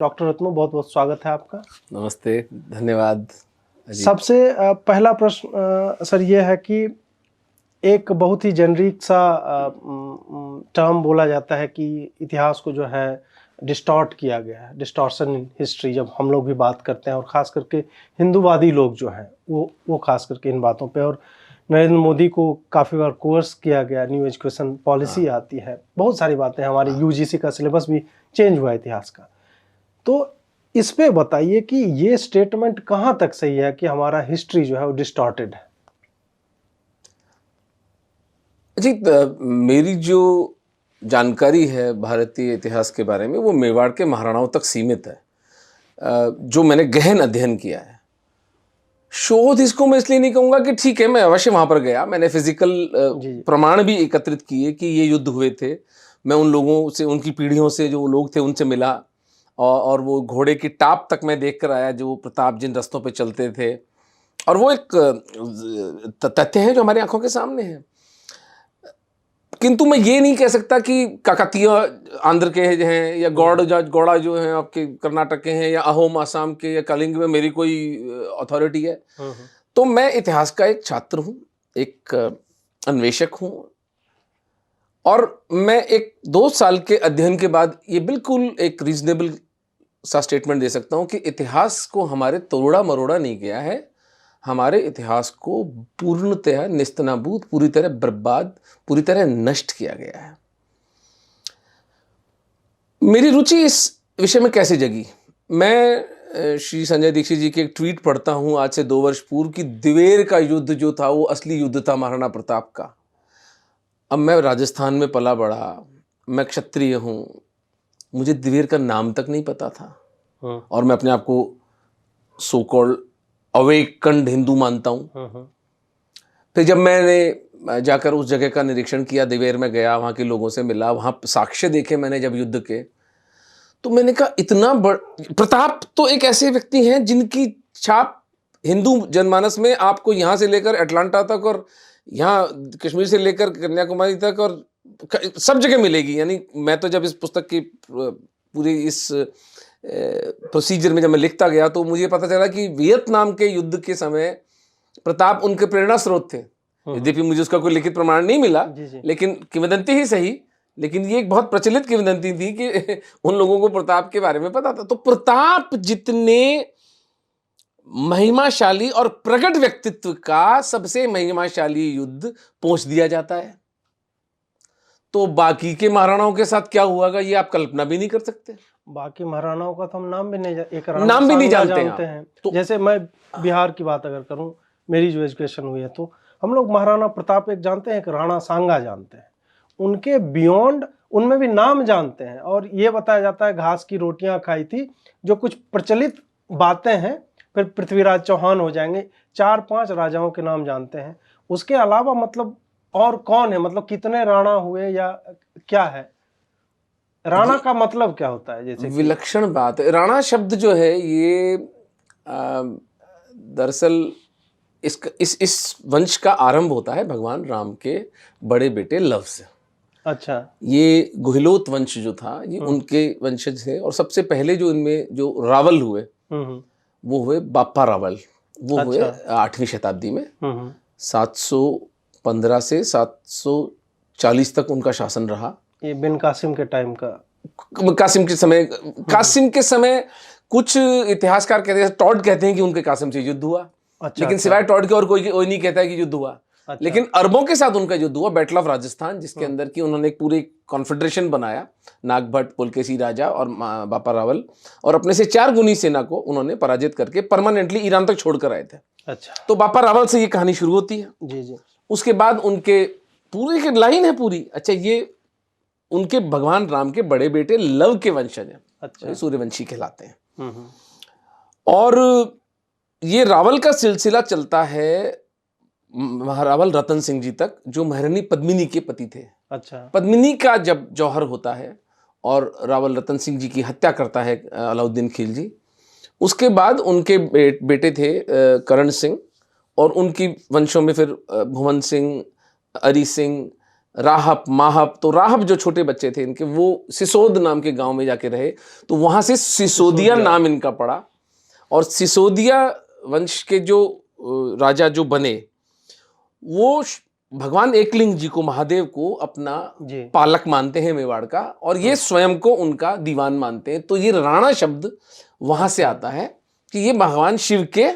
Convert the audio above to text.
Doctor Ratnu, बहुत बहुत स्वागत है आपका। नमस्ते, धन्यवाद अजीत। सबसे पहला प्रश्न सर ये है कि एक बहुत ही जेनरिक सा टर्म बोला जाता है कि इतिहास को जो है डिस्टॉर्ट किया गया है, डिस्टॉर्शन इन हिस्ट्री, जब हम लोग भी बात करते हैं और ख़ास करके हिंदूवादी लोग जो हैं वो खास करके इन बातों पे। और नरेंद्र मोदी को काफ़ी बार कोर्स किया गया, न्यू एजुकेशन पॉलिसी आती है, बहुत सारी बातें, हमारी यूजीसी का सिलेबस भी चेंज हुआ इतिहास का। तो इस पे बताइए कि ये स्टेटमेंट कहाँ तक सही है कि हमारा हिस्ट्री जो है वो डिस्टॉर्टेड है। जी, मेरी जो जानकारी है भारतीय इतिहास के बारे में वो मेवाड़ के महाराणाओं तक सीमित है, जो मैंने गहन अध्ययन किया है। शोध इसको मैं इसलिए नहीं कहूँगा कि ठीक है, मैं अवश्य वहाँ पर गया, मैंने फिजिकल प्रमाण भी एकत्रित किए कि ये युद्ध हुए थे। मैं उन लोगों से, उनकी पीढ़ियों से जो लोग थे उनसे मिला, और वो घोड़े की टाप तक मैं देख कर आया जो प्रताप जिन रस्तों पे चलते थे, और वो एक तथ्य है जो हमारी आंखों के सामने है। किंतु मैं ये नहीं कह सकता कि काकतीय आंध्र के हैं या गौड़ा जो हैं आपके कर्नाटक के हैं या अहोम आसाम के या कलिंग में मेरी कोई अथॉरिटी है। तो मैं इतिहास का एक छात्र हूँ, एक अन्वेषक हूँ, और मैं एक 2 साल के अध्ययन के बाद ये बिल्कुल एक रीजनेबल सा स्टेटमेंट दे सकता हूँ कि इतिहास को हमारे तोड़ा मरोड़ा नहीं गया है, हमारे इतिहास को पूर्णतः निस्तनाबूद, पूरी तरह बर्बाद, पूरी तरह नष्ट किया गया है। मेरी रुचि इस विषय में कैसे जगी? मैं श्री संजय दीक्षित जी के एक ट्वीट पढ़ता हूं आज से 2 वर्ष पूर्व कि दिवेर का युद्ध जो था वो असली युद्ध था महाराणा प्रताप का। अब मैं राजस्थान में पला बड़ा, मैं क्षत्रिय हूं, मुझे दिवेर का नाम तक नहीं पता था, और मैं अपने आप को सो कॉल्ड अवेकन्ड हिंदू मानता हूं। फिर जब मैंने जाकर उस जगह का निरीक्षण किया, दिवेर में गया, वहां के लोगों से मिला, वहां साक्ष्य देखे मैंने जब युद्ध के, तो मैंने कहा इतना प्रताप तो एक ऐसे व्यक्ति हैं जिनकी छाप हिंदू जनमानस में आपको यहां से लेकर अटलांटा तक और यहाँ कश्मीर से लेकर कन्याकुमारी तक और सब जगह मिलेगी। यानी मैं तो जब इस पुस्तक की पूरी इस प्रोसीजर में जब मैं लिखता गया तो मुझे पता चला कि वियतनाम के युद्ध के समय प्रताप उनके प्रेरणा स्रोत थे। यद्यपि मुझे उसका कोई लिखित प्रमाण नहीं मिला, लेकिन किंवदंती ही सही, लेकिन ये एक बहुत प्रचलित किंवदंती थी कि उन लोगों को प्रताप के बारे में पता था। तो प्रताप जितने महिमाशाली और प्रकट व्यक्तित्व का सबसे महिमाशाली युद्ध पहुंच दिया जाता है, तो बाकी के महाराणाओं के साथ क्या हुआ ये आप कल्पना भी नहीं कर सकते। बाकी महाराणाओं का तो हम नाम भी नहीं नाम भी नहीं जानते हैं। तो जैसे मैं बिहार की बात अगर करूं, मेरी जो एजुकेशन हुई है, तो हम लोग महाराणा प्रताप एक जानते हैं, एक राणा सांगा जानते हैं, उनके बियॉन्ड उनमें भी नाम जानते हैं। और ये बताया जाता है घास की रोटियां खाई थी, जो कुछ प्रचलित बातें हैं। फिर पृथ्वीराज चौहान हो जाएंगे, 4-5 राजाओं के नाम जानते हैं। उसके अलावा मतलब और कौन है, मतलब कितने राणा हुए या क्या है, राणा का मतलब क्या होता है? जैसे विलक्षण बात है। राणा शब्द जो है ये दरअसल इस वंश का आरंभ होता है भगवान राम के बड़े बेटे लव से। अच्छा, ये गुहिलोत वंश जो था ये उनके वंशज थे, और सबसे पहले जो इनमें जो रावल हुए वो हुए बाप्पा रावल। वो हुए 8वीं शताब्दी में। 715 से 740 तक उनका शासन रहा। ये बिन कासिम के टाइम का, कासिम के समय कुछ इतिहासकार कहते हैं, टॉड कहते हैं कि उनके कासिम से युद्ध हुआ। लेकिन सिवाय टॉड के और कोई नहीं कहता है कि युद्ध हुआ। लेकिन अरबों के साथ उनका युद्ध हुआ, बैटल ऑफ राजस्थान, जिसके अंदर की उन्होंने एक पूरी कॉन्फेडरेशन बनाया, नागभट्ट, पुलकेशी राजा और बापा रावल, और अपने से 4 गुनी सेना को उन्होंने पराजित करके परमानेंटली ईरान तक छोड़कर आए थे। अच्छा, तो बापा रावल से ये कहानी शुरू होती है। जी। उसके बाद उनके पूरी की लाइन है पूरी। अच्छा, ये उनके भगवान राम के बड़े बेटे लव के वंशज हैं। अच्छा, सूर्यवंशी कहलाते हैं। और ये रावल का सिलसिला चलता है महारावल रतन सिंह जी तक, जो महारानी पद्मिनी के पति थे। अच्छा, पद्मिनी का जब जौहर होता है और रावल रतन सिंह जी की हत्या करता है अलाउद्दीन खिलजी, उसके बाद उनके बेटे थे करण सिंह, और उनकी वंशों में फिर भुवन सिंह, अरी सिंह, राहप माहप, तो राहप जो छोटे बच्चे थे इनके, वो सिसोद नाम के गांव में जाके रहे, तो वहां से सिसोदिया नाम इनका पड़ा। और सिसोदिया वंश के जो राजा जो बने, वो भगवान एकलिंग जी को, महादेव को अपना पालक मानते हैं मेवाड़ का, और ये स्वयं को उनका दीवान मानते हैं। तो ये राणा शब्द वहां से आता है कि ये भगवान शिव के